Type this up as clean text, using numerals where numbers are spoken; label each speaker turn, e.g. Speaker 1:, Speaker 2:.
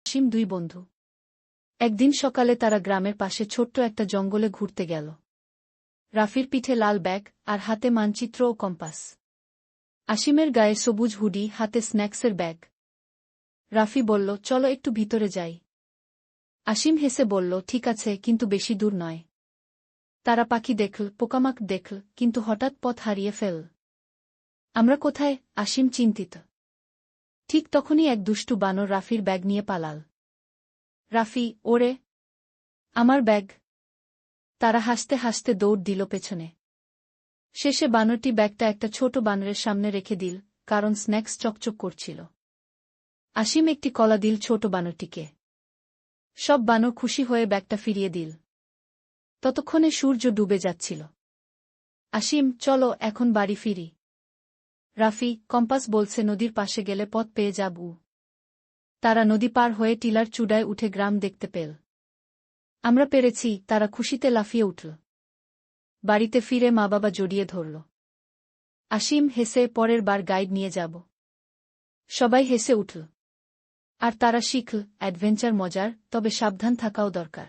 Speaker 1: আসিম দুই বন্ধু। একদিন সকালে তারা গ্রামের পাশে ছোট্ট একটা জঙ্গলে ঘুরতে গেল। রাফির পিঠে লাল ব্যাগ আর হাতে মানচিত্র ও কম্পাস। আসিমের গায়ে সবুজ হুডি, হাতে স্ন্যাক্সের ব্যাগ। রাফি বলল, চলো একটু ভিতরে যাই। আসিম হেসে বলল, ঠিক আছে, কিন্তু বেশি দূর নয়। তারা পাখি দেখল, পোকামাক দেখল, কিন্তু হঠাৎ পথ হারিয়ে ফেল। আমরা কোথায়? আসিম চিন্তিত। ঠিক তখনই এক দুষ্টু বানর রাফির ব্যাগ নিয়ে পালাল। রাফি, ওরে, আমার ব্যাগ! তারা হাসতে হাসতে দৌড় দিল পেছনে। শেষে বানরটি ব্যাগটা একটা ছোট বানরের সামনে রেখে দিল, কারণ স্ন্যাক্স চকচক করছিল। আসিম একটি কলা দিল ছোট বানরটিকে। সব বানর খুশি হয়ে ব্যাগটা ফিরিয়ে দিল। ততক্ষণে সূর্য ডুবে যাচ্ছিল। আসিম, চলো এখন বাড়ি ফিরি। রাফি, কম্পাস বলছে নদীর পাশে গেলে পথ পেয়ে যাব। তারা নদী পার হয়ে টিলার চূড়ায় উঠে গ্রাম দেখতে পেল। আমরা পেরেছি, তারা খুশিতে লাফিয়ে উঠল। বাড়িতে ফিরে মা বাবা জড়িয়ে ধরল। আসিম হেসে, পরের বার গাইড নিয়ে যাব। সবাই হেসে উঠল। আর তারা শিখল, অ্যাডভেঞ্চার মজার, তবে সাবধান থাকাও দরকার।